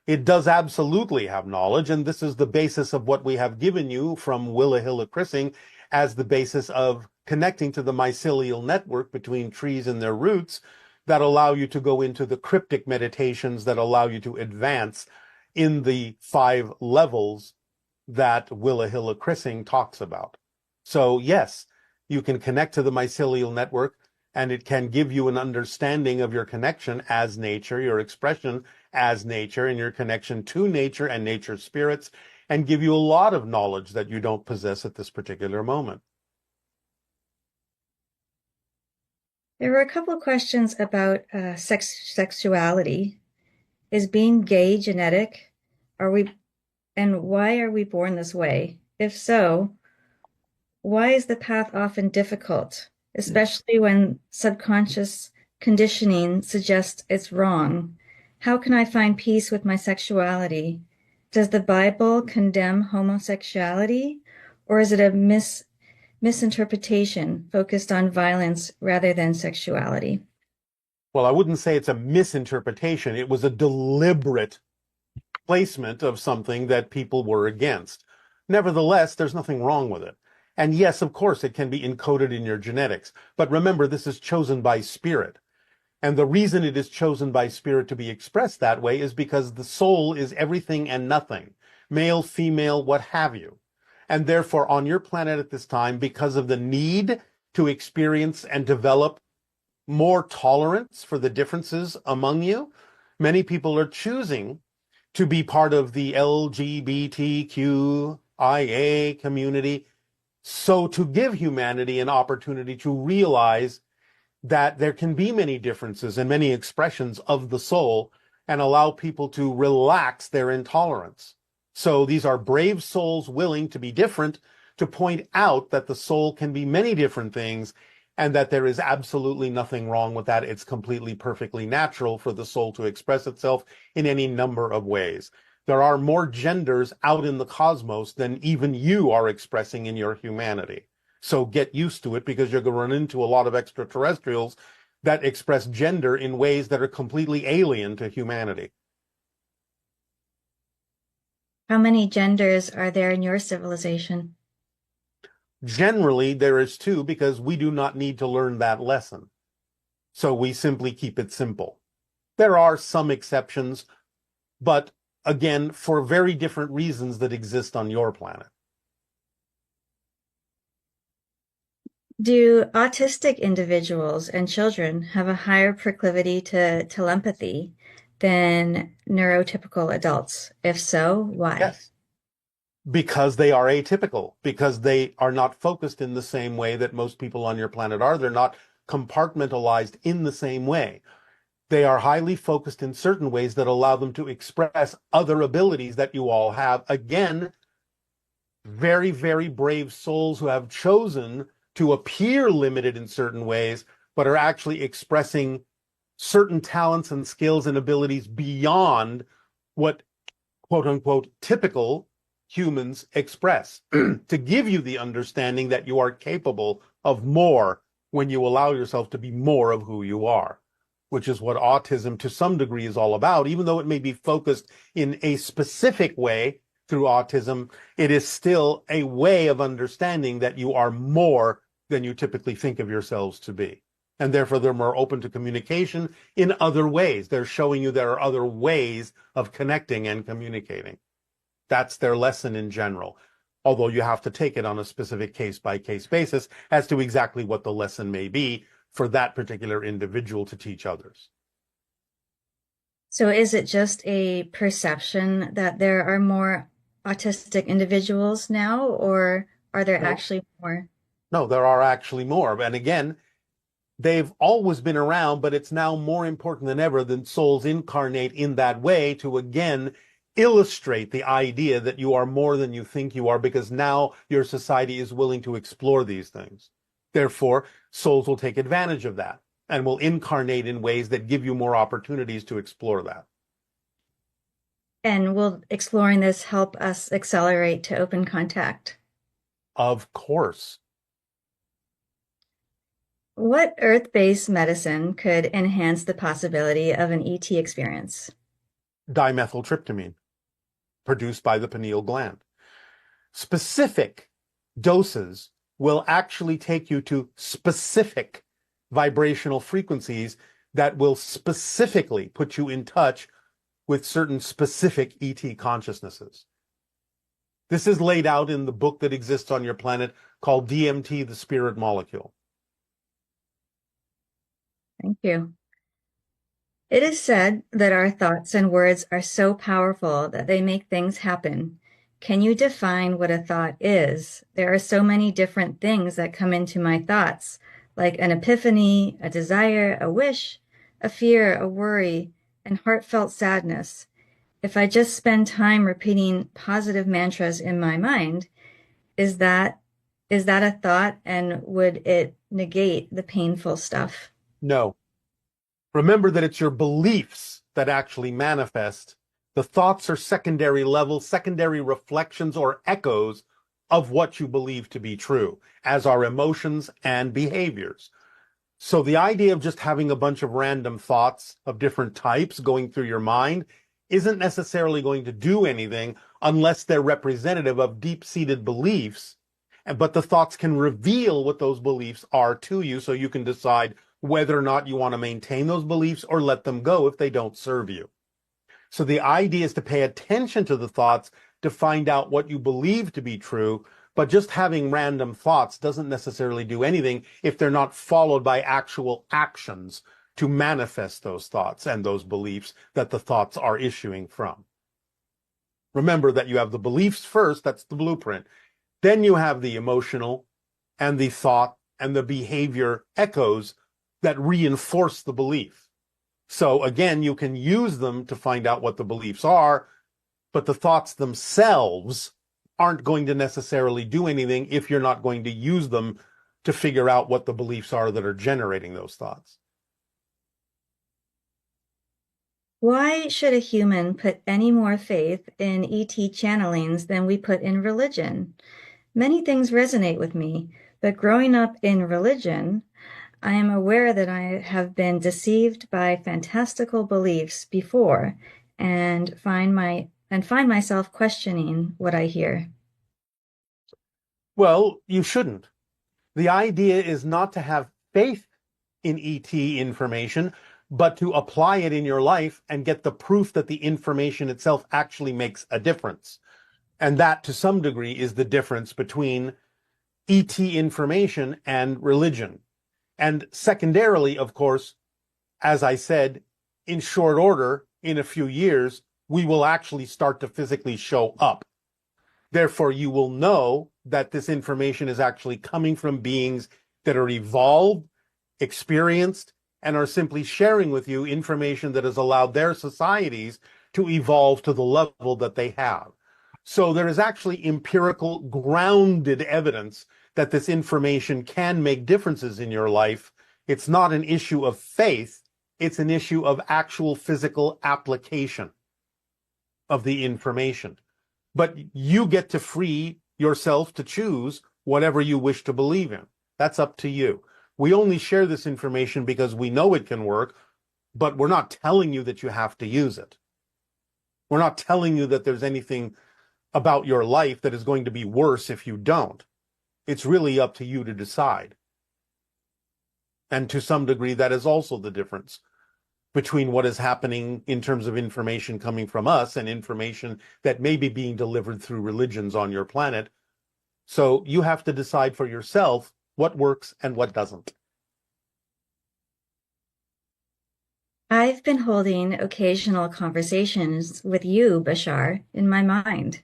Speaker 1: It does absolutely have knowledge, and this is the basis of what we have given you from Willa Hilla Chrising as the basis of connecting to the mycelial network between trees and their roots that allow you to go into the cryptic meditations that allow you to advance in the 5 levels that Willa Hilla Chrising talks about. So yes, you can connect to the mycelial network and it can give you an understanding of your connection as nature, your expression as nature, and your connection to nature and nature's spirits, and give you a lot of knowledge that you don't possess at this particular moment.
Speaker 2: There were a couple of questions about sexuality. Is being gay genetic? And why are we born this way? If so, why is the path often difficult, especially when subconscious conditioning suggests it's wrong? How can I find peace with my sexuality? Does the Bible condemn homosexuality, or is it a misinterpretation focused on violence rather than sexuality?
Speaker 1: Well, I wouldn't say it's a misinterpretation. It was a deliberate placement of something that people were against. Nevertheless, there's nothing wrong with it. And yes, of course, it can be encoded in your genetics. But remember, this is chosen by spirit. And the reason it is chosen by spirit to be expressed that way is because the soul is everything and nothing, male, female, what have you. And therefore, on your planet at this time, because of the need to experience and develop more tolerance for the differences among you, many people are choosing to be part of the LGBTQIA community, so to give humanity an opportunity to realize that there can be many differences and many expressions of the soul and allow people to relax their intolerance. So these are brave souls willing to be different, to point out that the soul can be many different things and that there is absolutely nothing wrong with that. It's completely perfectly natural for the soul to express itself in any number of ways. There are more genders out in the cosmos than even you are expressing in your humanity. So get used to it, because you're going to run into a lot of extraterrestrials that express gender in ways that are completely alien to humanity.
Speaker 2: How many genders are there in your civilization?
Speaker 1: Generally, there is two, because we do not need to learn that lesson. So we simply keep it simple. There are some exceptions, but again, for very different reasons that exist on your planet.
Speaker 2: Do autistic individuals and children have a higher proclivity to telepathy than neurotypical adults? If so, why?
Speaker 1: Yes. Because they are atypical, because they are not focused in the same way that most people on your planet are. They're not compartmentalized in the same way. They are highly focused in certain ways that allow them to express other abilities that you all have. Again, very, very brave souls who have chosen to appear limited in certain ways, but are actually expressing certain talents and skills and abilities beyond what quote unquote typical humans express, to give you the understanding that you are capable of more when you allow yourself to be more of who you are, which is what autism to some degree is all about. Even though it may be focused in a specific way through autism, it is still a way of understanding that you are more than you typically think of yourselves to be. And therefore, they're more open to communication in other ways. They're showing you there are other ways of connecting and communicating. That's their lesson in general, although you have to take it on a specific case-by-case basis as to exactly what the lesson may be for that particular individual to teach others.
Speaker 2: So is it just a perception that there are more autistic individuals now, or are there
Speaker 1: No,
Speaker 2: actually more?
Speaker 1: no, there are actually more. And again, they've always been around, but it's now more important than ever that souls incarnate in that way to again illustrate the idea that you are more than you think you are, because now your society is willing to explore these things. Therefore, souls will take advantage of that and will incarnate in ways that give you more opportunities to explore that.
Speaker 2: And will exploring this help us accelerate to open contact?
Speaker 1: Of course.
Speaker 2: What Earth-based medicine could enhance the possibility of an ET experience?
Speaker 1: Dimethyltryptamine, produced by the pineal gland. Specific doses will actually take you to specific vibrational frequencies that will specifically put you in touch with certain specific ET consciousnesses. This is laid out in the book that exists on your planet called DMT, the Spirit Molecule.
Speaker 2: Thank you. It is said that our thoughts and words are so powerful that they make things happen. Can you define what a thought is? There are so many different things that come into my thoughts, like an epiphany, a desire, a wish, a fear, a worry, and heartfelt sadness. If I just spend time repeating positive mantras in my mind, is that is that a thought, and would it negate the painful stuff?
Speaker 1: No. Remember that it's your beliefs that actually manifest. The thoughts are secondary level, secondary reflections or echoes of what you believe to be true, as are emotions and behaviors. So the idea of just having a bunch of random thoughts of different types going through your mind isn't necessarily going to do anything unless they're representative of deep-seated beliefs. But the thoughts can reveal what those beliefs are to you, so you can decide whether or not you want to maintain those beliefs or let them go if they don't serve you. So the idea is to pay attention to the thoughts to find out what you believe to be true, but just having random thoughts doesn't necessarily do anything if they're not followed by actual actions to manifest those thoughts and those beliefs that the thoughts are issuing from. Remember that you have the beliefs first, that's the blueprint. Then you have the emotional and the thought and the behavior echoes that reinforce the belief. So again, you can use them to find out what the beliefs are, but the thoughts themselves aren't going to necessarily do anything if you're not going to use them to figure out what the beliefs are that are generating those thoughts.
Speaker 2: Why should a human put any more faith in ET channelings than we put in religion? Many things resonate with me, But growing up in religion, I am aware that I have been deceived by fantastical beliefs before and find myself questioning what I hear.
Speaker 1: Well, you shouldn't. The idea is not to have faith in ET information, but to apply it in your life and get the proof that the information itself actually makes a difference. And that, to some degree, is the difference between ET information and religion. And secondarily, of course, as I said, in short order, in a few years, we will actually start to physically show up. Therefore, you will know that this information is actually coming from beings that are evolved, experienced, and are simply sharing with you information that has allowed their societies to evolve to the level that they have. So there is actually empirical, grounded evidence that this information can make differences in your life. It's not an issue of faith, it's an issue of actual physical application of the information. But you get to free yourself to choose whatever you wish to believe in. That's up to you. We only share this information because we know it can work, but we're not telling you that you have to use it. We're not telling you that there's anything about your life that is going to be worse if you don't. It's really up to you to decide. And to some degree, that is also the difference between what is happening in terms of information coming from us and information that may be being delivered through religions on your planet. So you have to decide for yourself what works and what doesn't.
Speaker 2: I've been holding occasional conversations with you, Bashar, in my mind.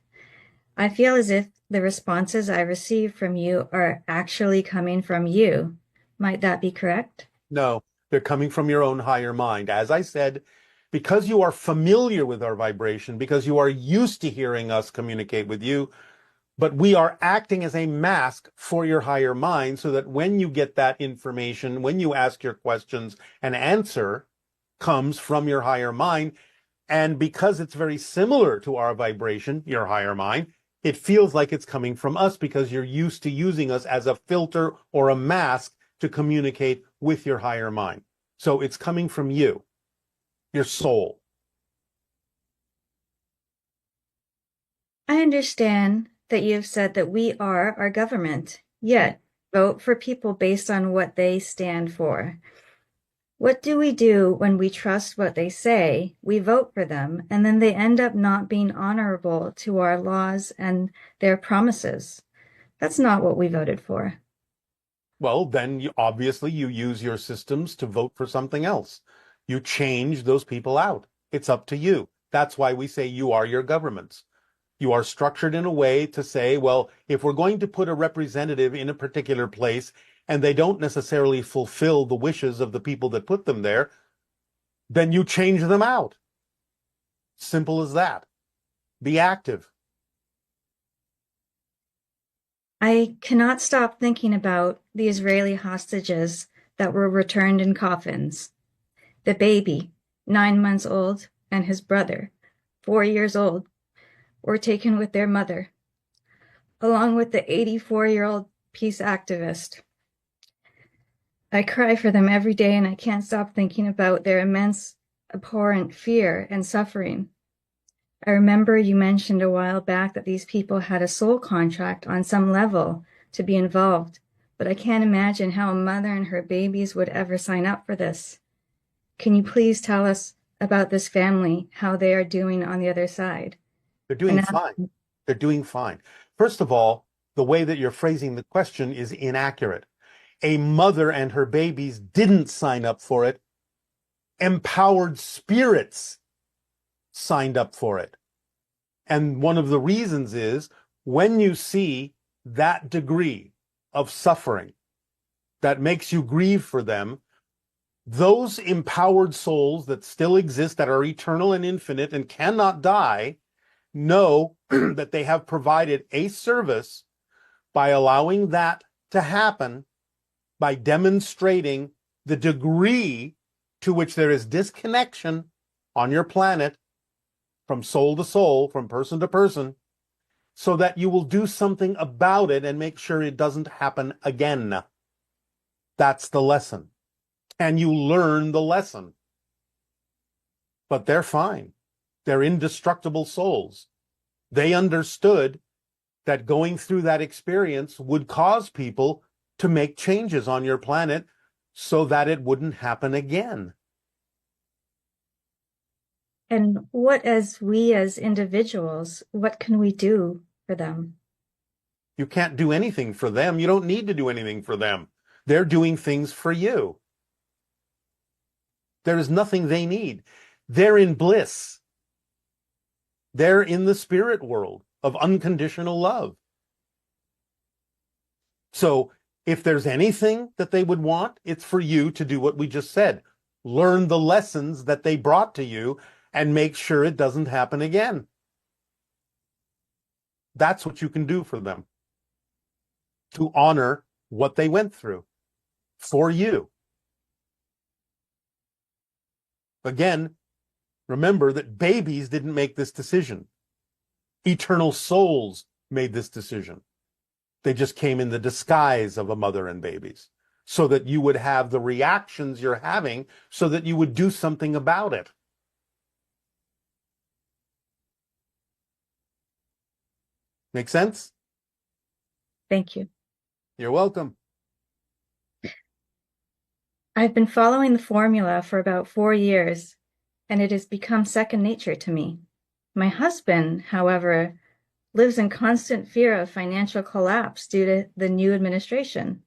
Speaker 2: I feel as if the responses I receive from you are actually coming from you. Might that be correct?
Speaker 1: No, they're coming from your own higher mind. As I said, because you are familiar with our vibration, because you are used to hearing us communicate with you, but we are acting as a mask for your higher mind so that when you get that information, when you ask your questions, an answer comes from your higher mind. And because it's very similar to our vibration, your higher mind, it feels like it's coming from us because you're used to using us as a filter or a mask to communicate with your higher mind. So it's coming from you, your soul.
Speaker 2: I understand that you have said that we are our government, yet vote for people based on what they stand for. What do we do when we trust what they say, we vote for them, and then they end up not being honorable to our laws and their promises? That's not what we voted for.
Speaker 1: Well, then obviously you use your systems to vote for something else. You change those people out. It's up to you. That's why we say you are your governments. You are structured in a way to say, well, if we're going to put a representative in a particular place and they don't necessarily fulfill the wishes of the people that put them there, then you change them out. Simple as that. Be active.
Speaker 2: I cannot stop thinking about the Israeli hostages that were returned in coffins. The baby, 9 months old, and his brother, 4 years old, were taken with their mother, along with the 84-year-old peace activist. I cry for them every day, and I can't stop thinking about their immense, abhorrent fear and suffering. I remember you mentioned a while back that these people had a soul contract on some level to be involved, but I can't imagine how a mother and her babies would ever sign up for this. Can you please tell us about this family, how they are doing on the other side?
Speaker 1: They're doing fine. They're doing fine. First of all, the way that you're phrasing the question is inaccurate. A mother and her babies didn't sign up for it. Empowered spirits signed up for it. And one of the reasons is when you see that degree of suffering that makes you grieve for them, those empowered souls that still exist, that are eternal and infinite and cannot die, know that they have provided a service by allowing that to happen, by demonstrating the degree to which there is disconnection on your planet from soul to soul, from person to person, so that you will do something about it and make sure it doesn't happen again. That's the lesson. And you learn the lesson. But they're fine. They're indestructible souls. They understood that going through that experience would cause people to make changes on your planet so that it wouldn't happen again.
Speaker 2: And what, as individuals, what can we do for them?
Speaker 1: You can't do anything for them. You don't need to do anything for them. They're doing things for you. There is nothing they need. They're in bliss. They're in the spirit world of unconditional love. So if there's anything that they would want, it's for you to do what we just said. Learn the lessons that they brought to you and make sure it doesn't happen again. That's what you can do for them, to honor what they went through for you. Again, remember that babies didn't make this decision. Eternal souls made this decision. They just came in the disguise of a mother and babies so that you would have the reactions you're having, so that you would do something about it. Make sense?
Speaker 2: Thank you.
Speaker 1: You're welcome.
Speaker 2: I've been following the formula for about 4 years, and it has become second nature to me. My husband, however, lives in constant fear of financial collapse due to the new administration.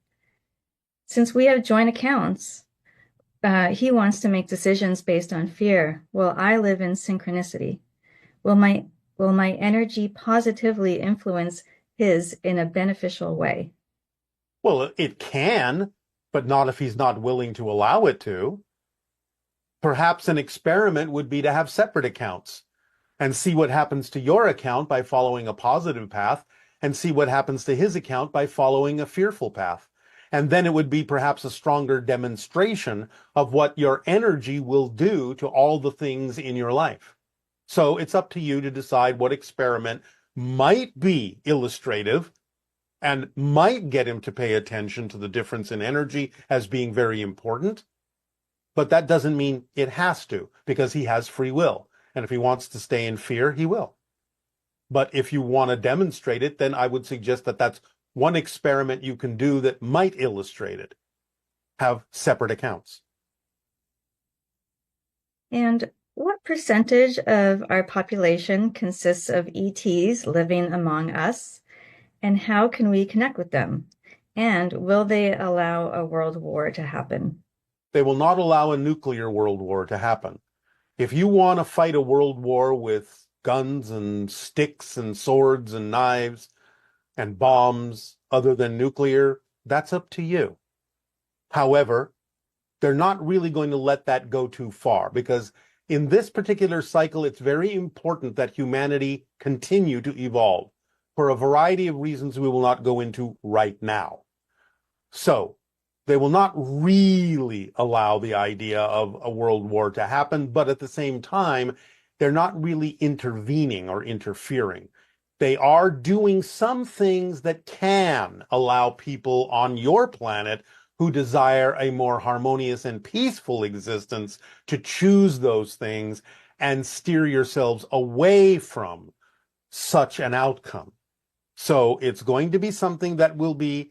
Speaker 2: Since we have joint accounts, he wants to make decisions based on fear, while I live in synchronicity. Will my energy positively influence his in a beneficial way?
Speaker 1: Well, it can, but not if he's not willing to allow it to. Perhaps an experiment would be to have separate accounts and see what happens to your account by following a positive path, and see what happens to his account by following a fearful path. And then it would be perhaps a stronger demonstration of what your energy will do to all the things in your life. So it's up to you to decide what experiment might be illustrative and might get him to pay attention to the difference in energy as being very important. But that doesn't mean it has to, because he has free will. And if he wants to stay in fear, he will. But if you want to demonstrate it, then I would suggest that that's one experiment you can do that might illustrate it. Have separate accounts.
Speaker 2: And what percentage of our population consists of ETs living among us? And how can we connect with them? And will they allow a world war to happen?
Speaker 1: They will not allow a nuclear world war to happen. If you want to fight a world war with guns and sticks and swords and knives and bombs other than nuclear, that's up to you. However, they're not really going to let that go too far, because in this particular cycle, it's very important that humanity continue to evolve for a variety of reasons we will not go into right now. So they will not really allow the idea of a world war to happen, but at the same time, they're not really intervening or interfering. They are doing some things that can allow people on your planet who desire a more harmonious and peaceful existence to choose those things and steer yourselves away from such an outcome. So it's going to be something that will be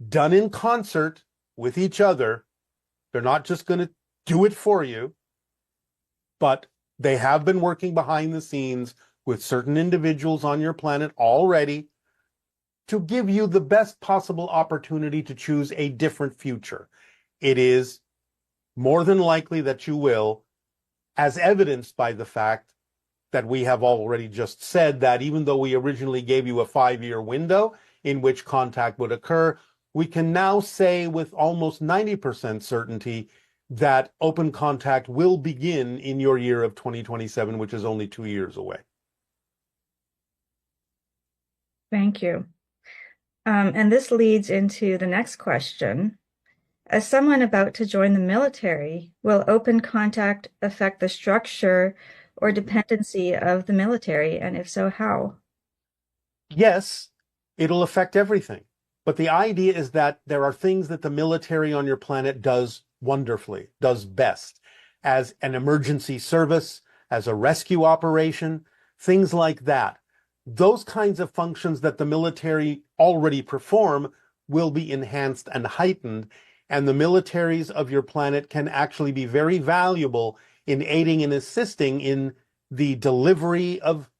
Speaker 1: done in concert with each other. They're not just going to do it for you, but they have been working behind the scenes with certain individuals on your planet already to give you the best possible opportunity to choose a different future. It is more than likely that you will, as evidenced by the fact that we have already just said that even though we originally gave you a 5-year window in which contact would occur, we can now say with almost 90% certainty that open contact will begin in your year of 2027, which is only 2 years away.
Speaker 2: Thank you. And this leads into the next question. As someone about to join the military, will open contact affect the structure or dependency of the military? And if so, how?
Speaker 1: Yes, it'll affect everything. But the idea is that there are things that the military on your planet does wonderfully, does best, as an emergency service, as a rescue operation, things like that. Those kinds of functions that the military already perform will be enhanced and heightened, and the militaries of your planet can actually be very valuable in aiding and assisting in the delivery of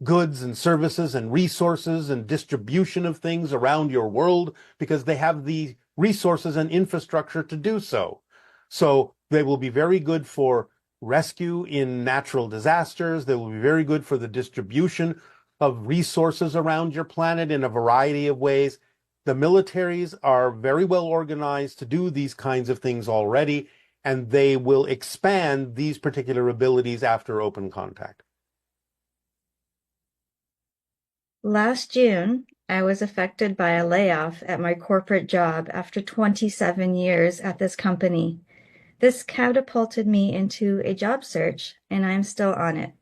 Speaker 1: goods and services and resources and distribution of things around your world because they have the resources and infrastructure to do so. So they will be very good for rescue in natural disasters. They will be very good for the distribution of resources around your planet in a variety of ways. The militaries are very well organized to do these kinds of things already, and they will expand these particular abilities after open contact.
Speaker 2: Last June, I was affected by a layoff at my corporate job after 27 years at this company. This catapulted me into a job search, and I'm still on it.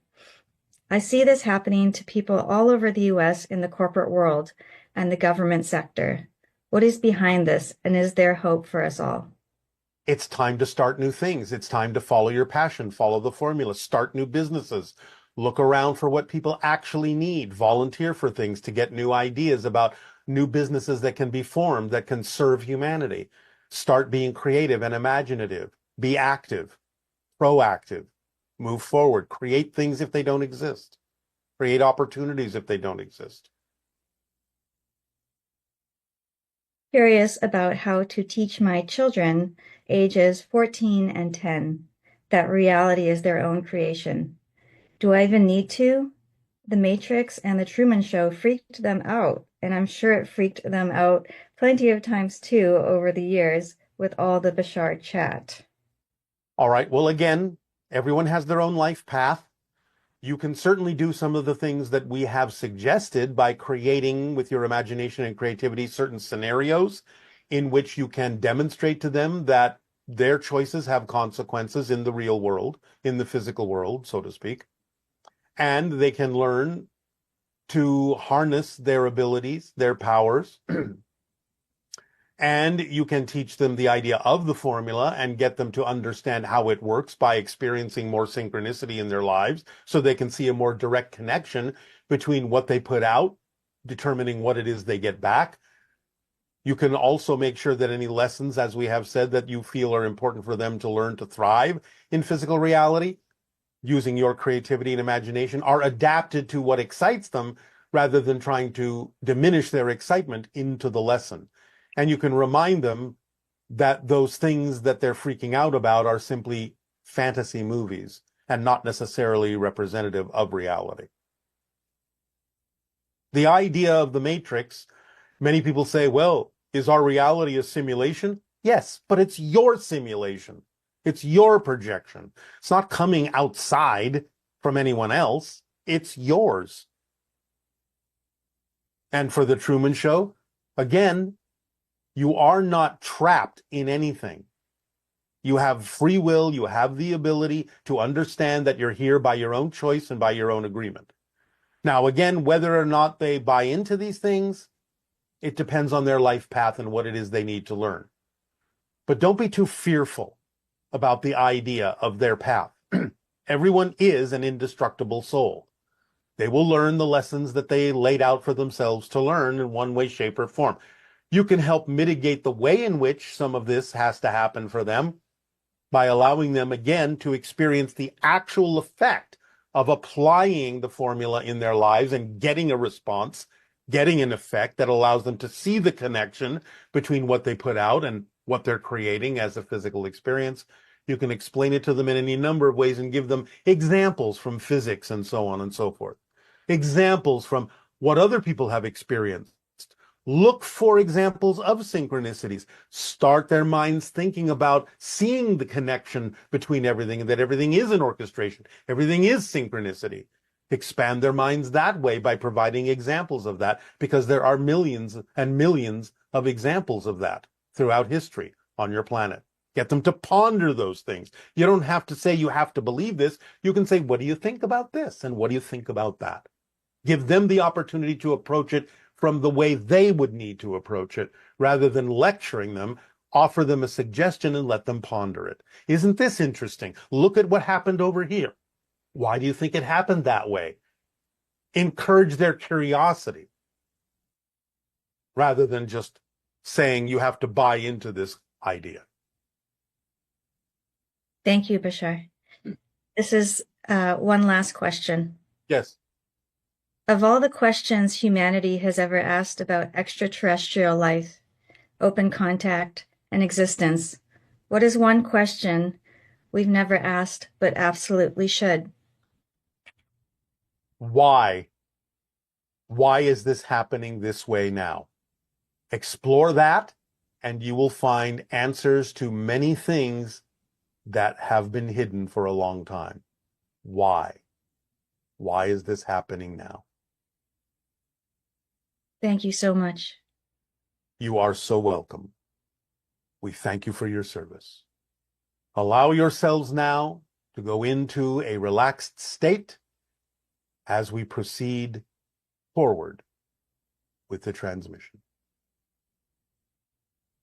Speaker 2: I see this happening to people all over the US in the corporate world and the government sector. What is behind this, and is there hope for us all?
Speaker 1: It's time to start new things. It's time to follow your passion, follow the formula, start new businesses, look around for what people actually need, volunteer for things to get new ideas about new businesses that can be formed, that can serve humanity. Start being creative and imaginative, be active, proactive, move forward, create things if they don't exist, create opportunities if they don't exist.
Speaker 2: Curious about how to teach my children, ages 14 and 10, that reality is their own creation. Do I even need to? The Matrix and the Truman Show freaked them out, and I'm sure it freaked them out plenty of times too over the years with all the Bashar chat.
Speaker 1: All right, well, again, everyone has their own life path. You can certainly do some of the things that we have suggested by creating with your imagination and creativity certain scenarios in which you can demonstrate to them that their choices have consequences in the real world, in the physical world, so to speak. And they can learn to harness their abilities, their powers. And you can teach them the idea of the formula and get them to understand how it works by experiencing more synchronicity in their lives so they can see a more direct connection between what they put out, determining what it is they get back. You can also make sure that any lessons, as we have said, that you feel are important for them to learn to thrive in physical reality, using your creativity and imagination, are adapted to what excites them rather than trying to diminish their excitement into the lesson. And you can remind them that those things that they're freaking out about are simply fantasy movies and not necessarily representative of reality. The idea of the Matrix, many people say, well, is our reality a simulation? Yes, but it's your simulation. It's your projection. It's not coming outside from anyone else. It's yours. And for the Truman Show, again, you are not trapped in anything. You have free will. You have the ability to understand that you're here by your own choice and by your own agreement. Now, again, whether or not they buy into these things, it depends on their life path and what it is they need to learn. But don't be too fearful about the idea of their path. Everyone is an indestructible soul. They will learn the lessons that they laid out for themselves to learn in one way, shape, or form. You can help mitigate the way in which some of this has to happen for them by allowing them, again, to experience the actual effect of applying the formula in their lives and getting a response, getting an effect that allows them to see the connection between what they put out and what they're creating as a physical experience. You can explain it to them in any number of ways and give them examples from physics and so on and so forth. Examples from what other people have experienced. Look for examples of synchronicities. Start their minds thinking about seeing the connection between everything and that everything is an orchestration. Everything is synchronicity. Expand their minds that way by providing examples of that, because there are millions and millions of examples of that throughout history on your planet. Get them to ponder those things. You don't have to say you have to believe this. You can say, what do you think about this? And what do you think about that? Give them the opportunity to approach it from the way they would need to approach it, rather than lecturing them. Offer them a suggestion and let them ponder it. Isn't this interesting? Look at what happened over here. Why do you think it happened that way? Encourage their curiosity rather than just saying you have to buy into this idea.
Speaker 2: Thank you, Bashar. This is one last question.
Speaker 1: Yes.
Speaker 2: Of all the questions humanity has ever asked about extraterrestrial life, open contact, and existence, what is one question we've never asked but absolutely should?
Speaker 1: Why? Why is this happening this way now? Explore that, and you will find answers to many things that have been hidden for a long time. Why? Why is this happening now?
Speaker 2: Thank you so much.
Speaker 1: You are so welcome. We thank you for your service. Allow yourselves now to go into a relaxed state as we proceed forward with the transmission.